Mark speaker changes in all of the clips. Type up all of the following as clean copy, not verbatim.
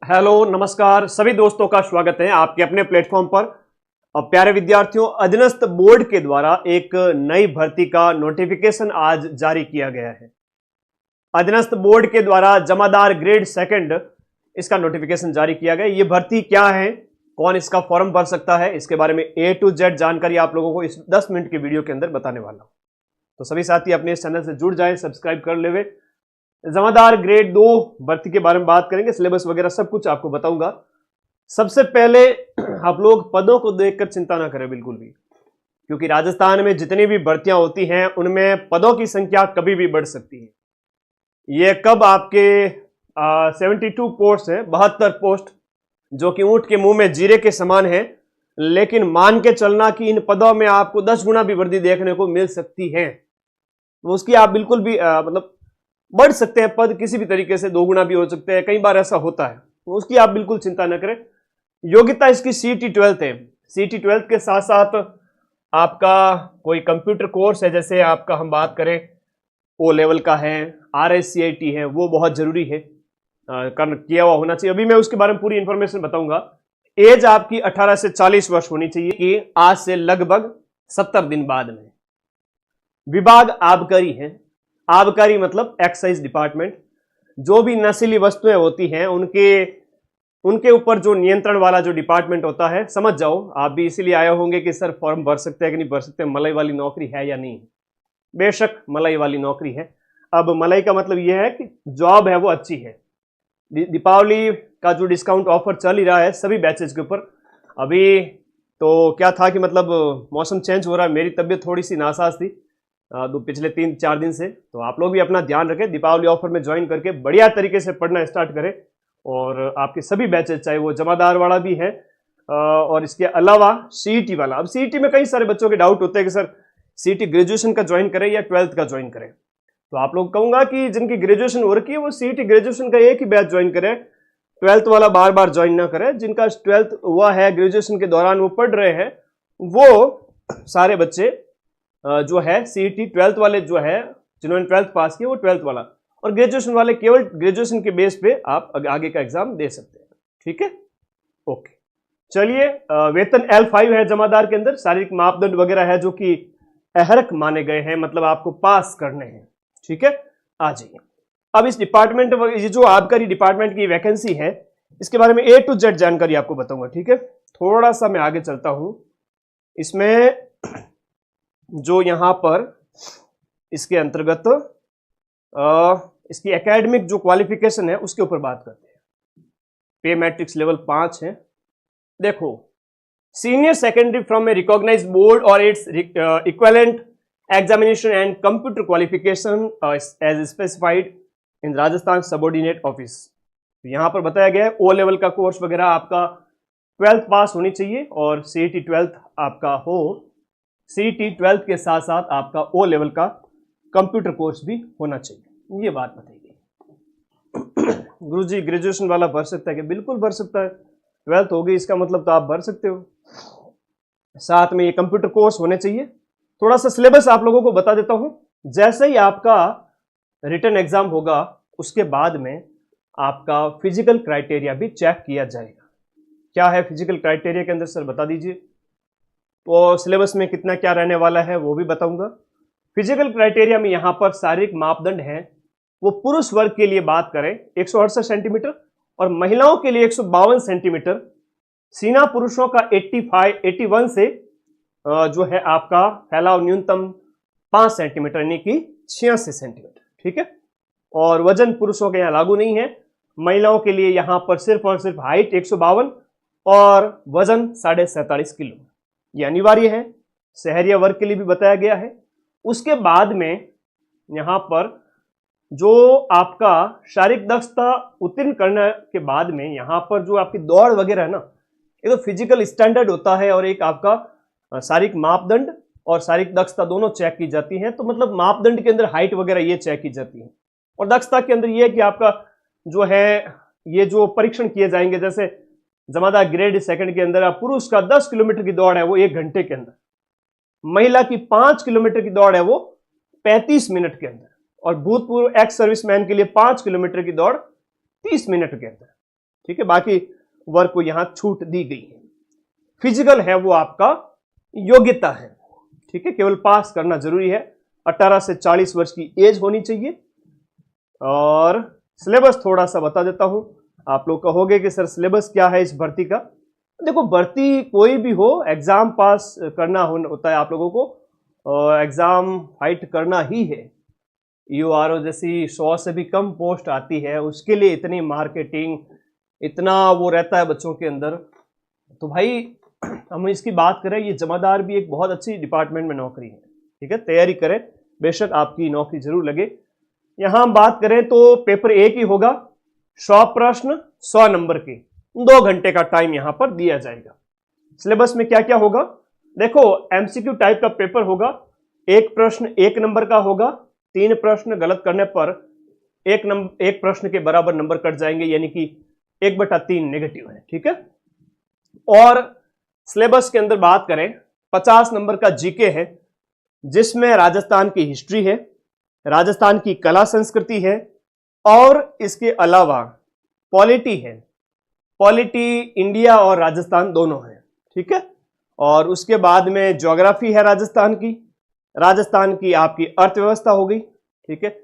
Speaker 1: Hello नमस्कार सभी दोस्तों का स्वागत है आपके अपने प्लेटफॉर्म पर। अब प्यारे विद्यार्थियों, अधीनस्थ बोर्ड के द्वारा एक नई भर्ती का नोटिफिकेशन आज जारी किया गया है। अधीनस्थ बोर्ड के द्वारा जमादार ग्रेड सेकंड इसका नोटिफिकेशन जारी किया गया। ये भर्ती क्या है, कौन इसका फॉर्म भर सकता है, इसके बारे में A to Z जानकारी आप लोगों को इस 10 मिनट की वीडियो के अंदर बताने वाला हूं। तो सभी साथी अपने इस चैनल से जुड़ जाएं, सब्सक्राइब कर लेवे। जमादार ग्रेड 2 भर्ती के बारे में बात करेंगे, सिलेबस वगैरह सब कुछ आपको बताऊंगा। सबसे पहले आप लोग पदों को देखकर चिंता ना करें बिल्कुल भी, क्योंकि राजस्थान में जितनी भी भर्तियां होती हैं उनमें पदों की संख्या कभी भी बढ़ सकती है। ये कब आपके 72 पोस्ट है, 72 पोस्ट जो कि ऊंट के मुंह में जीरे के समान है, लेकिन मान के चलना कि इन पदों में आपको 10 गुना भी वृद्धि देखने को मिल सकती है। तो उसकी आप बिल्कुल भी मतलब बढ़ सकते हैं पद किसी भी तरीके से, 2 गुना भी हो सकते हैं, कई बार ऐसा होता है, तो उसकी आप बिल्कुल चिंता न करें। योग्यता इसकी CET 12th है। CET 12th के साथ साथ आपका कोई कंप्यूटर कोर्स है, जैसे आपका हम बात करें O लेवल का है, RSCIT है, वो बहुत जरूरी है, किया हुआ होना चाहिए। अभी मैं उसके बारे में पूरी इंफॉर्मेशन बताऊंगा। एज आपकी 18 से 40 वर्ष होनी चाहिए कि आज से लगभग 70 दिन बाद में। विभाग आबकारी है। आबकारी मतलब एक्साइज डिपार्टमेंट। जो भी नशीली वस्तुएं होती हैं उनके ऊपर जो नियंत्रण वाला जो डिपार्टमेंट होता है, समझ जाओ आप भी इसीलिए आए होंगे कि सर फॉर्म भर सकते हैं कि नहीं भर सकते, मलाई वाली नौकरी है या नहीं। बेशक मलाई वाली नौकरी है। अब मलाई का मतलब यह है कि जॉब है वो अच्छी है। दीपावली का जो डिस्काउंट ऑफर चल ही रहा है सभी बैचेज के ऊपर। अभी तो क्या था कि मतलब मौसम चेंज हो रहा है, मेरी तबीयत थोड़ी सी नासाज थी पिछले 3-4 दिन से, तो आप लोग भी अपना ध्यान रखें, दीपावली ऑफर में ज्वाइन करके बढ़िया तरीके से पढ़ना स्टार्ट करें। और आपके सभी बैचेज, चाहे वो जमादार वाला भी है और इसके अलावा CET वाला। अब CET में कई सारे बच्चों के डाउट होते हैं कि सर CET ग्रेजुएशन का ज्वाइन करें या 12th का ज्वाइन करें। तो आप लोग कहूंगा कि जिनकी ग्रेजुएशन हो रखी है वो CET ग्रेजुएशन का एक ही बैच ज्वाइन करें, 12th वाला बार बार ज्वाइन ना करें। जिनका 12th हुआ है, ग्रेजुएशन के दौरान वो पढ़ रहे हैं, वो सारे बच्चे जो है CET 12th वाले जो है, जिन्होंने 12th पास किया वो 12th वाला, और ग्रेजुएशन वाले केवल ग्रेजुएशन के बेस पे आप आगे का एग्जाम दे सकते हैं। ठीक है, ओके। चलिए, वेतन L5 है जमादार के अंदर। शारीरिक मापदंड वगैरह है जो कि अहरक माने गए हैं, मतलब आपको पास करने हैं। ठीक है, आ जाइए। अब इस डिपार्टमेंट, ये जो आबकारी डिपार्टमेंट की वैकेंसी है, इसके बारे में A to Z जानकारी आपको बताऊंगा। ठीक है, थोड़ा सा मैं आगे चलता हूं। इसमें जो यहां पर इसके अंतर्गत इसकी एकेडमिक जो क्वालिफिकेशन है उसके ऊपर बात करते हैं। पे मैट्रिक्स लेवल 5 है। देखो, senior secondary from a recognised board और its equivalent examination and computer qualification as specified in Rajasthan subordinate office. यहां पर बताया गया है O लेवल का कोर्स वगैरह आपका 12th पास होनी चाहिए और CET 12th आपका हो। CET 12th के साथ साथ आपका O लेवल का कंप्यूटर कोर्स भी होना चाहिए, ये बात बताई गई। गुरुजी ग्रेजुएशन वाला भर सकता है कि? बिल्कुल भर सकता है। 12th हो गई इसका मतलब तो आप भर सकते हो। साथ में ये कंप्यूटर कोर्स होने चाहिए। थोड़ा सा सिलेबस आप लोगों को बता देता हूं। जैसे ही आपका रिटन एग्जाम होगा उसके बाद में आपका फिजिकल क्राइटेरिया भी चेक किया जाएगा। क्या है फिजिकल क्राइटेरिया के अंदर सर बता दीजिए। तो सिलेबस में कितना क्या रहने वाला है वो भी बताऊंगा। फिजिकल क्राइटेरिया में यहां पर शारीरिक मापदंड है वो पुरुष वर्ग के लिए बात करें 168 सेंटीमीटर और महिलाओं के लिए 152 सेंटीमीटर। सीना पुरुषों का 81 से जो है आपका फैलाव न्यूनतम 5 सेंटीमीटर यानी कि 86 सेंटीमीटर। ठीक है, और वजन पुरुषों के यहां लागू नहीं है। महिलाओं के लिए यहां पर सिर्फ और सिर्फ हाइट 152 और वजन 47.5 किलो, ये अनिवार्य है। शहरिया वर्ग के लिए भी बताया गया है। उसके बाद में यहां पर जो आपका शारीरिक दक्षता उत्तीर्ण करने के बाद में यहां पर जो आपकी दौड़ वगैरह है ना, ये तो फिजिकल स्टैंडर्ड होता है और एक आपका शारीरिक मापदंड और शारीरिक दक्षता दोनों चेक की जाती है। तो मतलब मापदंड के अंदर हाइट वगैरह ये चेक की जाती है और दक्षता के अंदर ये है कि आपका जो है ये जो परीक्षण किए जाएंगे, जैसे जमादार ग्रेड सेकंड के अंदर पुरुष का 10 किलोमीटर की दौड़ है वो 1 घंटे के अंदर, महिला की 5 किलोमीटर की दौड़ है वो 35 मिनट के अंदर, और भूतपूर्व एक्स सर्विसमैन के लिए 5 किलोमीटर की दौड़ 30 मिनट के अंदर। ठीक है, बाकी वर्ग को यहां छूट दी गई है। फिजिकल है वो आपका योग्यता है, ठीक है, केवल पास करना जरूरी है। 18 से 40 वर्ष की एज होनी चाहिए। और सिलेबस थोड़ा सा बता देता हूं। आप लोग कहोगे कि सर सिलेबस क्या है इस भर्ती का। देखो, भर्ती कोई भी हो, एग्जाम पास करना होता है आप लोगों को, एग्जाम फाइट करना ही है। यूआरओ जैसी 100 से भी कम पोस्ट आती है, उसके लिए इतनी मार्केटिंग, इतना वो रहता है बच्चों के अंदर। तो भाई हम इसकी बात करें, ये जमादार भी एक बहुत अच्छी डिपार्टमेंट में नौकरी है, ठीक है, तैयारी करें, बेशक आपकी नौकरी जरूर लगे। यहां हम बात करें तो पेपर एक ही होगा, 100 प्रश्न 100 नंबर के, 2 घंटे का टाइम यहां पर दिया जाएगा। सिलेबस में क्या क्या होगा, देखो एमसीक्यू टाइप का पेपर होगा, एक प्रश्न 1 नंबर का होगा, 3 प्रश्न गलत करने पर एक प्रश्न के बराबर नंबर कट जाएंगे, यानी कि 1/3 नेगेटिव है, ठीक है। और सिलेबस के अंदर बात करें, 50 नंबर का जीके है, जिसमें राजस्थान की हिस्ट्री है, राजस्थान की कला संस्कृति है, और इसके अलावा पॉलिटी है। पॉलिटी इंडिया और राजस्थान दोनों है, ठीक है। और उसके बाद में ज्योग्राफी है राजस्थान की आपकी अर्थव्यवस्था हो गई, ठीक है।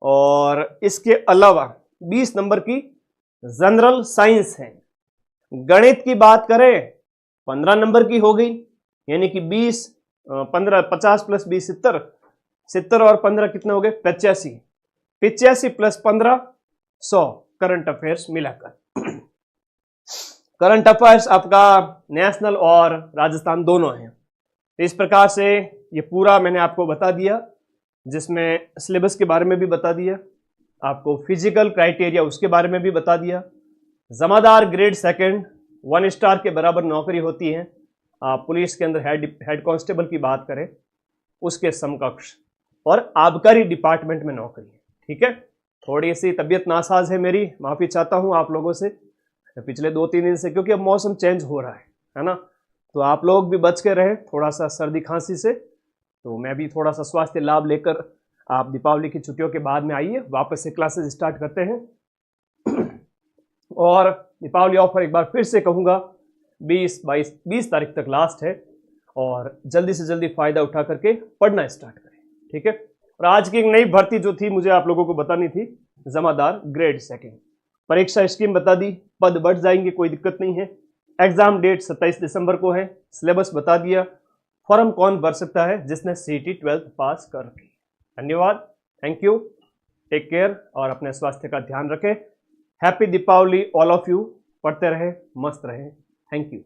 Speaker 1: और इसके अलावा 20 नंबर की जनरल साइंस है। गणित की बात करें 15 नंबर की हो गई, यानी कि 50 प्लस 20 70 और 15 कितने हो गए, 85 प्लस 15 100 करंट अफेयर्स मिलाकर। करंट अफेयर्स आपका नेशनल और राजस्थान दोनों हैं। तो इस प्रकार से ये पूरा मैंने आपको बता दिया, जिसमें सिलेबस के बारे में भी बता दिया, आपको फिजिकल क्राइटेरिया उसके बारे में भी बता दिया। जमादार ग्रेड 2 1 स्टार के बराबर नौकरी होती है। पुलिस के अंदर हेड कांस्टेबल की बात करें, उसके समकक्ष, और आबकारी डिपार्टमेंट में नौकरी है, ठीक है। थोड़ी सी तबीयत नासाज है मेरी, माफी चाहता हूं आप लोगों से पिछले 2-3 दिन से, क्योंकि अब मौसम चेंज हो रहा है ना। तो आप लोग भी बच के रहे थोड़ा सा सर्दी खांसी से। तो मैं भी थोड़ा सा स्वास्थ्य लाभ लेकर, आप दीपावली की छुट्टियों के बाद में आइए, वापस से क्लासेस स्टार्ट करते हैं। और दीपावली ऑफर एक बार फिर से कहूँगा, 20 तारीख तक लास्ट है, और जल्दी से जल्दी फायदा उठा करके पढ़ना स्टार्ट करें, ठीक है। और आज की एक नई भर्ती जो थी मुझे आप लोगों को बतानी थी, जमादार ग्रेड 2, परीक्षा स्कीम बता दी, पद बढ़ जाएंगे, कोई दिक्कत नहीं है। एग्जाम डेट 27 दिसंबर को है, सिलेबस बता दिया, फॉर्म कौन भर सकता है, जिसने सीटी 12th पास कर रखी। धन्यवाद, थैंक यू, टेक केयर, और अपने स्वास्थ्य का ध्यान रखें। Happy Deepawali all of you, पढ़ते रहे, मस्त रहे, थैंक यू।